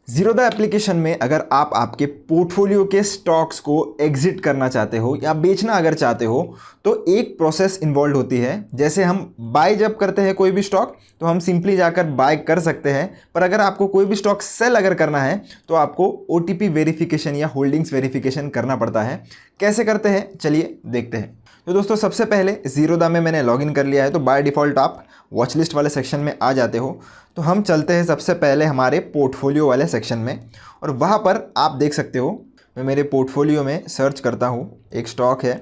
Zerodha application में अगर आप आपके पोर्टफोलियो के स्टॉक्स को एग्जिट करना चाहते हो या बेचना अगर चाहते हो तो एक प्रोसेस इन्वॉल्व होती है। जैसे हम बाय जब करते हैं कोई भी स्टॉक तो हम सिंपली जाकर बाय कर सकते हैं, पर अगर आपको कोई भी स्टॉक सेल अगर करना है तो आपको OTP वेरिफिकेशन या होल्डिंग्स वेरिफिकेशन करना पड़ता है। कैसे करते हैं चलिए देखते हैं। तो दोस्तों सबसे पहले ज़ीरोधा में मैंने लॉगिन कर लिया है, तो बाय डिफ़ॉल्ट आप वॉच लिस्ट वाले सेक्शन में आ जाते हो। तो हम चलते हैं सबसे पहले हमारे पोर्टफोलियो वाले सेक्शन में, और वहाँ पर आप देख सकते हो मैं मेरे पोर्टफोलियो में सर्च करता हूँ, एक स्टॉक है।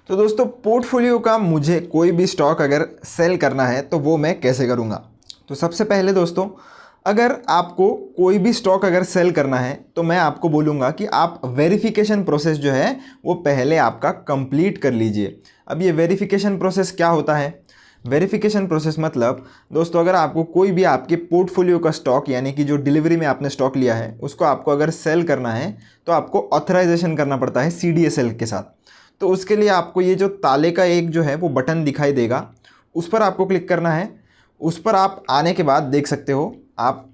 तो दोस्तों पोर्टफोलियो का मुझे कोई भी स्टॉक अगर सेल करना है तो वो मैं कैसे करूँगा। तो सबसे पहले दोस्तों अगर आपको कोई भी स्टॉक अगर सेल करना है तो मैं आपको बोलूँगा कि आप वेरिफिकेशन प्रोसेस जो है वो पहले आपका कंप्लीट कर लीजिए। अब ये वेरिफिकेशन प्रोसेस क्या होता है? वेरिफिकेशन प्रोसेस मतलब दोस्तों अगर आपको कोई भी आपके पोर्टफोलियो का स्टॉक यानी कि जो डिलीवरी में आपने स्टॉक लिया है उसको आपको अगर सेल करना है तो आपको ऑथराइजेशन करना पड़ता है CDSL के साथ। तो उसके लिए आपको ये जो ताले का एक जो है वो बटन दिखाई देगा, उस पर आपको क्लिक करना है। उस पर आप आने के बाद देख सकते हो आप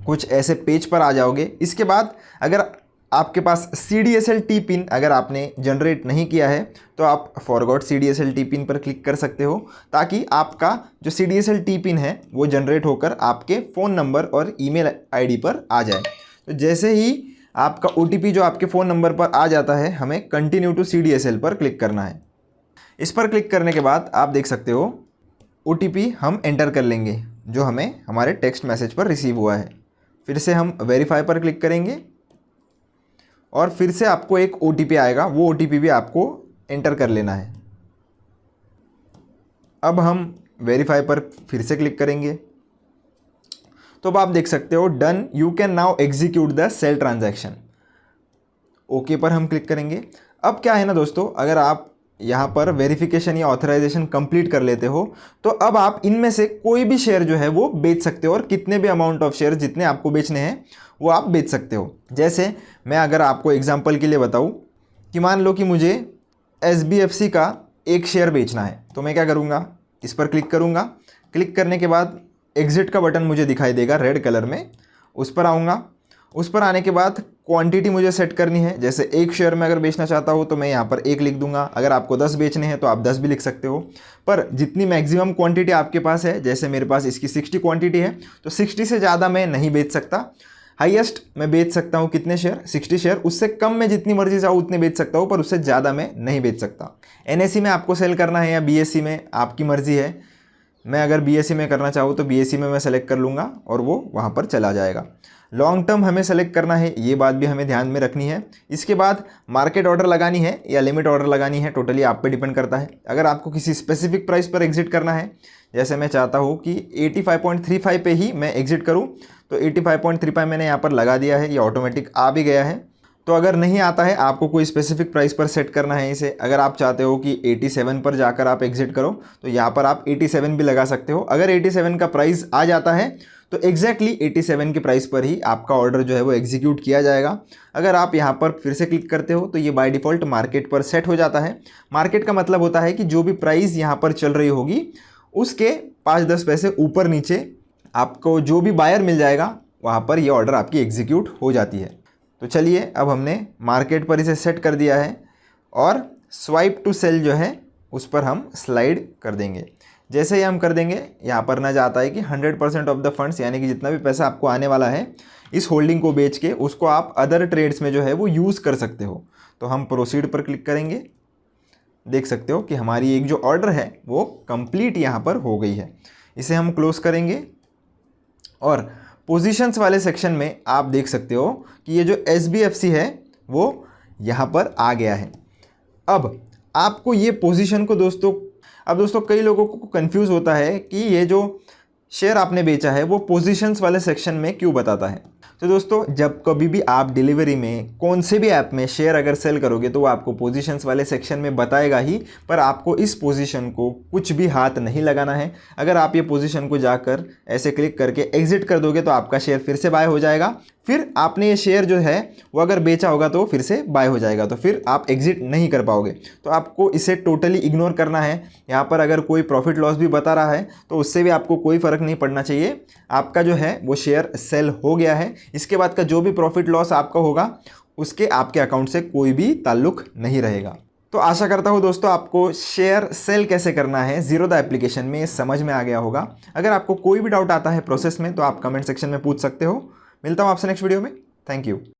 कुछ ऐसे पेज पर आ जाओगे। इसके बाद अगर आपके पास CDSL T पिन अगर आपने जनरेट नहीं किया है तो आप फॉरगॉट CDSL T पिन पर क्लिक कर सकते हो, ताकि आपका जो CDSL T पिन है वो जनरेट होकर आपके फ़ोन नंबर और ईमेल ID पर आ जाए। तो जैसे ही आपका OTP जो आपके फ़ोन नंबर पर आ जाता है, हमें कंटिन्यू टू CDSL पर क्लिक करना है। इस पर क्लिक करने के बाद आप देख सकते हो OTP हम एंटर कर लेंगे जो हमें हमारे टेक्स्ट मैसेज पर रिसीव हुआ है। फिर से हम वेरीफाई पर क्लिक करेंगे और फिर से आपको एक OTP आएगा, वो OTP भी आपको एंटर कर लेना है। अब हम वेरीफाई पर फिर से क्लिक करेंगे तो अब आप देख सकते हो done, you can now execute the sale transaction. Okay पर हम क्लिक करेंगे। अब क्या है ना दोस्तों, अगर आप यहाँ पर वेरिफिकेशन या ऑथराइजेशन कंप्लीट कर लेते हो तो अब आप इनमें से कोई भी शेयर जो है वो बेच सकते हो, और कितने भी अमाउंट ऑफ शेयर जितने आपको बेचने हैं वो आप बेच सकते हो। जैसे मैं अगर आपको एग्जांपल के लिए बताऊं कि मान लो कि मुझे SBFC का एक शेयर बेचना है, तो मैं क्या करूँगा, इस पर क्लिक करूँगा। क्लिक करने के बाद एग्जिट का बटन मुझे दिखाई देगा रेड कलर में, उस पर आऊँगा। उस पर आने के बाद क्वांटिटी मुझे सेट करनी है। जैसे एक शेयर में अगर बेचना चाहता हूँ तो मैं यहाँ पर 1 लिख दूंगा। अगर आपको 10 बेचने हैं तो आप 10 भी लिख सकते हो, पर जितनी मैक्सिमम क्वांटिटी आपके पास है, जैसे मेरे पास इसकी 60 क्वांटिटी है तो 60 से ज़्यादा मैं नहीं बेच सकता। हाईएस्ट मैं बेच सकता हूँ कितने शेयर, 60 शेयर। उससे कम मैं जितनी मर्जी चाहूँ उतने बेच सकता हूँ, पर उससे ज़्यादा मैं नहीं बेच सकता। NSE में आपको सेल करना है या BSE में, आपकी मर्जी है। मैं अगर BSE में करना चाहूँ तो BSE में मैं सेलेक्ट कर लूँगा और वो वहाँ पर चला जाएगा। लॉन्ग टर्म हमें सेलेक्ट करना है, ये बात भी हमें ध्यान में रखनी है। इसके बाद मार्केट ऑर्डर लगानी है या लिमिट ऑर्डर लगानी है, टोटली आप पे डिपेंड करता है। अगर आपको किसी स्पेसिफिक प्राइस पर एग्जिट करना है, जैसे मैं चाहता हूँ कि 85.35 पे ही मैं एग्जिट करूँ, तो 85.35 मैंने यहाँ पर लगा दिया है, ये ऑटोमेटिक आ भी गया है। तो अगर नहीं आता है, आपको कोई स्पेसिफिक प्राइस पर सेट करना है इसे। अगर आप चाहते हो कि 87 पर जाकर आप एग्जिट करो तो यहाँ पर आप 87 भी लगा सकते हो। अगर 87 का प्राइस आ जाता है तो एग्जैक्टली 87 के प्राइस पर ही आपका ऑर्डर जो है वो एग्जीक्यूट किया जाएगा। अगर आप यहाँ पर फिर से क्लिक करते हो तो ये बाय डिफ़ॉल्ट मार्केट पर सेट हो जाता है। मार्केट का मतलब होता है कि जो भी प्राइस यहाँ पर चल रही होगी उसके 5-10 पैसे ऊपर नीचे आपको जो भी बायर मिल जाएगा, वहाँ पर ये ऑर्डर आपकी एग्जीक्यूट हो जाती है। तो चलिए अब हमने मार्केट पर इसे सेट कर दिया है और स्वाइप टू सेल जो है उस पर हम स्लाइड कर देंगे। जैसे ही हम कर देंगे, यहाँ पर ना जाता है कि 100% ऑफ द फंड्स, यानी कि जितना भी पैसा आपको आने वाला है इस होल्डिंग को बेच के उसको आप अदर ट्रेड्स में जो है वो यूज़ कर सकते हो। तो हम प्रोसीड पर क्लिक करेंगे। देख सकते हो कि हमारी एक जो ऑर्डर है वो कंप्लीट यहाँ पर हो गई है। इसे हम क्लोज करेंगे और पोजीशंस वाले सेक्शन में आप देख सकते हो कि ये जो SBFC है वो यहाँ पर आ गया है। अब आपको ये पोजीशन को दोस्तों कई लोगों को कंफ्यूज होता है कि ये जो शेयर आपने बेचा है वो पोजीशंस वाले सेक्शन में क्यों बताता है। तो दोस्तों जब कभी भी आप डिलीवरी में कौन से भी ऐप में शेयर अगर सेल करोगे तो वो आपको पोजीशंस वाले सेक्शन में बताएगा ही, पर आपको इस पोजीशन को कुछ भी हाथ नहीं लगाना है। अगर आप ये पोजीशन को जाकर ऐसे क्लिक करके एग्जिट कर दोगे तो आपका शेयर फिर से बाय हो जाएगा। फिर आपने ये शेयर जो है वो अगर बेचा होगा तो फिर से बाय हो जाएगा, तो फिर आप एग्जिट नहीं कर पाओगे। तो आपको इसे टोटली इग्नोर करना है। यहाँ पर अगर कोई प्रॉफिट लॉस भी बता रहा है तो उससे भी आपको कोई फ़र्क नहीं पड़ना चाहिए। आपका जो है वो शेयर सेल हो गया है। इसके बाद का जो भी प्रॉफिट लॉस आपका होगा उसके आपके अकाउंट से कोई भी ताल्लुक नहीं रहेगा। तो आशा करता हूँ दोस्तों आपको शेयर सेल कैसे करना है ज़ीरोधा एप्लीकेशन में समझ में आ गया होगा। अगर आपको कोई भी डाउट आता है प्रोसेस में तो आप कमेंट सेक्शन में पूछ सकते हो। मिलता हूँ आपसे नेक्स्ट वीडियो में। Thank you.